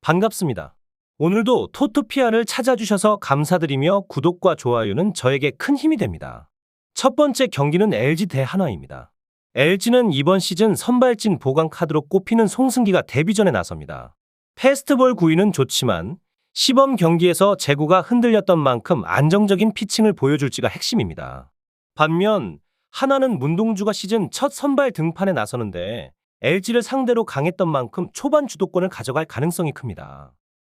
반갑습니다. 오늘도 토토피아를 찾아주셔서 감사드리며 구독과 좋아요는 저에게 큰 힘이 됩니다. 첫 번째 경기는 LG 대 한화입니다. LG는 이번 시즌 선발진 보강 카드로 꼽히는 송승기가 데뷔전에 나섭니다. 패스트볼 구위는 좋지만 시범 경기에서 제구가 흔들렸던 만큼 안정적인 피칭을 보여줄지가 핵심입니다. 반면 한화는 문동주가 시즌 첫 선발 등판에 나서는데 LG를 상대로 강했던 만큼 초반 주도권을 가져갈 가능성이 큽니다.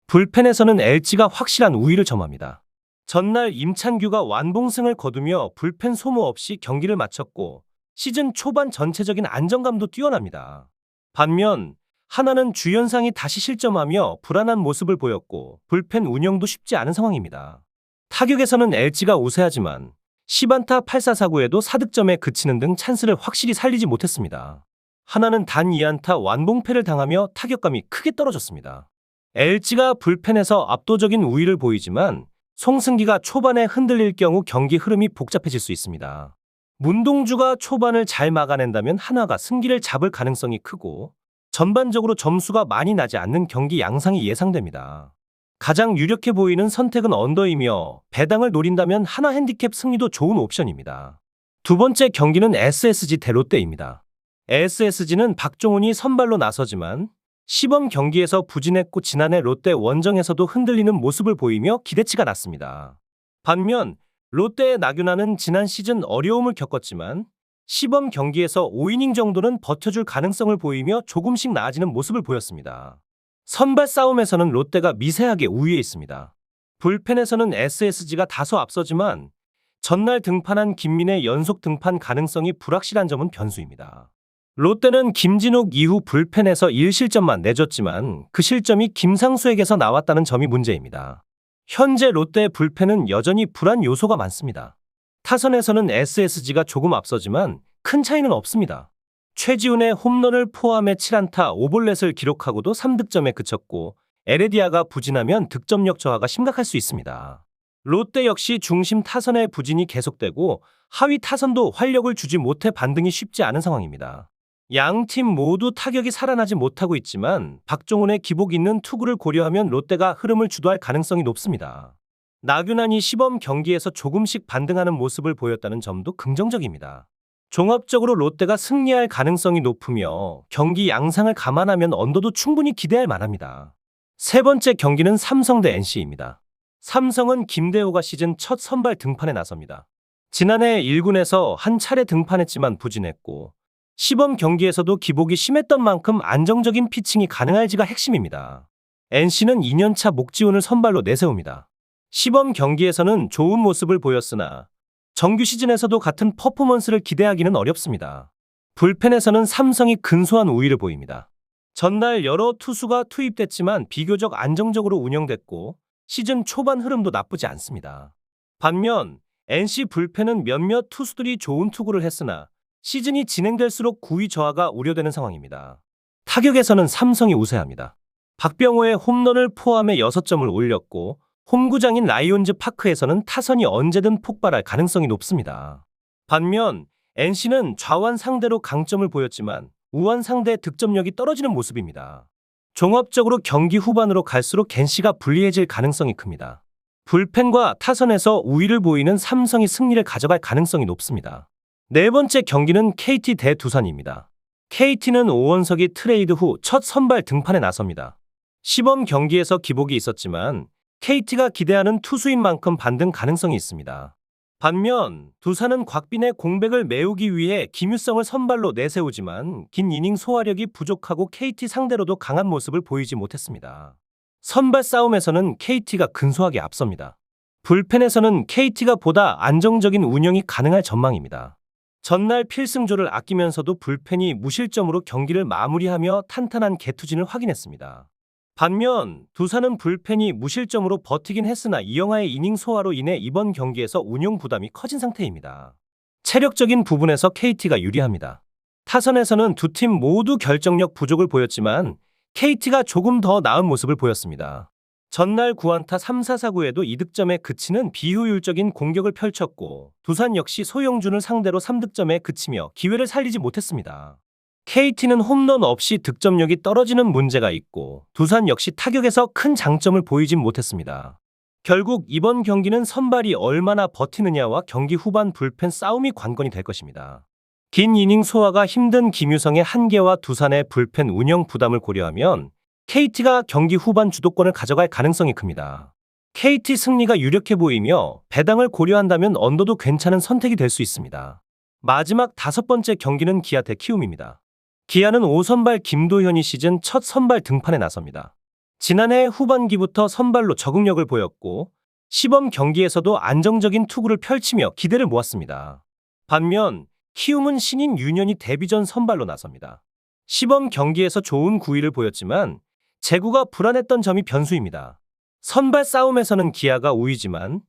불펜에서는 LG가 확실한 우위를 점합니다. 전날 임찬규가 완봉승을 거두며 불펜 소모 없이 경기를 마쳤고 시즌 초반 전체적인 안정감도 뛰어납니다. 반면 하나는 주연상이 다시 실점하며 불안한 모습을 보였고 불펜 운영도 쉽지 않은 상황입니다. 타격에서는 LG가 우세하지만 10안타 8사사구에도 4득점에 그치는 등 찬스를 확실히 살리지 못했습니다. 하나는 단 2안타 완봉패를 당하며 타격감이 크게 떨어졌습니다. LG가 불펜에서 압도적인 우위를 보이지만 송승기가 초반에 흔들릴 경우 경기 흐름이 복잡해질 수 있습니다. 문동주가 초반을 잘 막아낸다면 한화가 승기를 잡을 가능성이 크고 전반적으로 점수가 많이 나지 않는 경기 양상이 예상됩니다. 가장 유력해 보이는 선택은 언더이며 배당을 노린다면 한화 핸디캡 승리도 좋은 옵션입니다. 두 번째 경기는 SSG 대 롯데입니다. SSG는 박종훈이 선발로 나서지만 시범 경기에서 부진했고 지난해 롯데 원정에서도 흔들리는 모습을 보이며 기대치가 낮습니다. 반면 롯데의 나균아는 지난 시즌 어려움을 겪었지만 시범 경기에서 5이닝 정도는 버텨줄 가능성을 보이며 조금씩 나아지는 모습을 보였습니다. 선발 싸움에서는 롯데가 미세하게 우위에 있습니다. 불펜에서는 SSG가 다소 앞서지만 전날 등판한 김민의 연속 등판 가능성이 불확실한 점은 변수입니다. 롯데는 김진욱 이후 불펜에서 1실점만 내줬지만 그 실점이 김상수에게서 나왔다는 점이 문제입니다. 현재 롯데의 불펜은 여전히 불안 요소가 많습니다. 타선에서는 SSG가 조금 앞서지만 큰 차이는 없습니다. 최지훈의 홈런을 포함해 7안타 5볼넷을 기록하고도 3득점에 그쳤고 에레디아가 부진하면 득점력 저하가 심각할 수 있습니다. 롯데 역시 중심 타선의 부진이 계속되고 하위 타선도 활력을 주지 못해 반등이 쉽지 않은 상황입니다. 양 팀 모두 타격이 살아나지 못하고 있지만 박종훈의 기복 있는 투구를 고려하면 롯데가 흐름을 주도할 가능성이 높습니다. 나균안이 시범 경기에서 조금씩 반등하는 모습을 보였다는 점도 긍정적입니다. 종합적으로 롯데가 승리할 가능성이 높으며 경기 양상을 감안하면 언더도 충분히 기대할 만합니다. 세 번째 경기는 삼성 대 NC입니다. 삼성은 김대호가 시즌 첫 선발 등판에 나섭니다. 지난해 1군에서 한 차례 등판했지만 부진했고 시범 경기에서도 기복이 심했던 만큼 안정적인 피칭이 가능할지가 핵심입니다. NC는 2년차 목지훈을 선발로 내세웁니다. 시범 경기에서는 좋은 모습을 보였으나 정규 시즌에서도 같은 퍼포먼스를 기대하기는 어렵습니다. 불펜에서는 삼성이 근소한 우위를 보입니다. 전날 여러 투수가 투입됐지만 비교적 안정적으로 운영됐고 시즌 초반 흐름도 나쁘지 않습니다. 반면 NC 불펜은 몇몇 투수들이 좋은 투구를 했으나 시즌이 진행될수록 구위 저하가 우려되는 상황입니다. 타격에서는 삼성이 우세합니다. 박병호의 홈런을 포함해 6점을 올렸고 홈구장인 라이온즈 파크에서는 타선이 언제든 폭발할 가능성이 높습니다. 반면 NC는 좌완 상대로 강점을 보였지만 우완 상대 득점력이 떨어지는 모습입니다. 종합적으로 경기 후반으로 갈수록 NC가 불리해질 가능성이 큽니다. 불펜과 타선에서 우위를 보이는 삼성이 승리를 가져갈 가능성이 높습니다. 네 번째 경기는 KT 대 두산입니다. KT는 오원석이 트레이드 후 첫 선발 등판에 나섭니다. 시범 경기에서 기복이 있었지만 KT가 기대하는 투수인 만큼 반등 가능성이 있습니다. 반면 두산은 곽빈의 공백을 메우기 위해 김유성을 선발로 내세우지만 긴 이닝 소화력이 부족하고 KT 상대로도 강한 모습을 보이지 못했습니다. 선발 싸움에서는 KT가 근소하게 앞섭니다. 불펜에서는 KT가 보다 안정적인 운영이 가능할 전망입니다. 전날 필승조를 아끼면서도 불펜이 무실점으로 경기를 마무리하며 탄탄한 개투진을 확인했습니다. 반면 두산은 불펜이 무실점으로 버티긴 했으나 이영하의 이닝 소화로 인해 이번 경기에서 운용 부담이 커진 상태입니다. 체력적인 부분에서 KT가 유리합니다. 타선에서는 두 팀 모두 결정력 부족을 보였지만 KT가 조금 더 나은 모습을 보였습니다. 전날 9안타 3사사구에도 2득점에 그치는 비효율적인 공격을 펼쳤고 두산 역시 소영준을 상대로 3득점에 그치며 기회를 살리지 못했습니다. KT는 홈런 없이 득점력이 떨어지는 문제가 있고 두산 역시 타격에서 큰 장점을 보이진 못했습니다. 결국 이번 경기는 선발이 얼마나 버티느냐와 경기 후반 불펜 싸움이 관건이 될 것입니다. 긴 이닝 소화가 힘든 김유성의 한계와 두산의 불펜 운영 부담을 고려하면 KT가 경기 후반 주도권을 가져갈 가능성이 큽니다. KT 승리가 유력해 보이며 배당을 고려한다면 언더도 괜찮은 선택이 될 수 있습니다. 마지막 5번째 경기는 기아 대 키움입니다. 기아는 5선발 김도현이 시즌 첫 선발 등판에 나섭니다. 지난해 후반기부터 선발로 적응력을 보였고 시범 경기에서도 안정적인 투구를 펼치며 기대를 모았습니다. 반면 키움은 신인 윤현이 데뷔전 선발로 나섭니다. 시범 경기에서 좋은 구위를 보였지만 제구가 불안했던 점이 변수입니다. 선발 싸움에서는 기아가 우위지만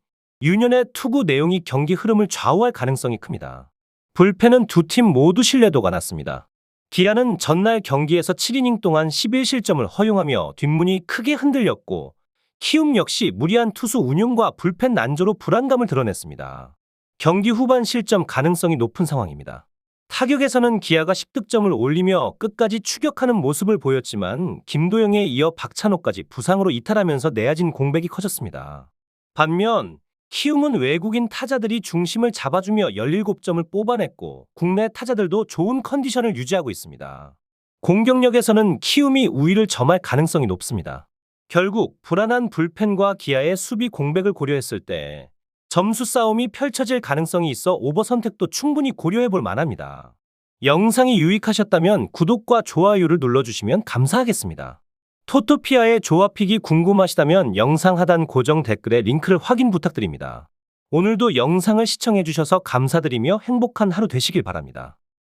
윤현의 투구 내용이 경기 흐름을 좌우할 가능성이 큽니다. 불펜은 두 팀 모두 신뢰도가 낮습니다. 기아는 전날 경기에서 7이닝 동안 11실점을 허용하며 뒷문이 크게 흔들렸고 키움 역시 무리한 투수 운용과 불펜 난조로 불안감을 드러냈습니다. 경기 후반 실점 가능성이 높은 상황입니다. 타격에서는 기아가 10득점을 올리며 끝까지 추격하는 모습을 보였지만 김도영에 이어 박찬호까지 부상으로 이탈하면서 내야진 공백이 커졌습니다. 반면 키움은 외국인 타자들이 중심을 잡아주며 17점을 뽑아냈고 국내 타자들도 좋은 컨디션을 유지하고 있습니다. 공격력에서는 키움이 우위를 점할 가능성이 높습니다. 결국 불안한 불펜과 기아의 수비 공백을 고려했을 때 점수 싸움이 펼쳐질 가능성이 있어 오버 선택도 충분히 고려해 볼 만합니다. 영상이 유익하셨다면 구독과 좋아요를 눌러주시면 감사하겠습니다. 토토피아의 조합픽이 궁금하시다면 영상 하단 고정 댓글에 링크를 확인 부탁드립니다. 오늘도 영상을 시청해주셔서 감사드리며 행복한 하루 되시길 바랍니다.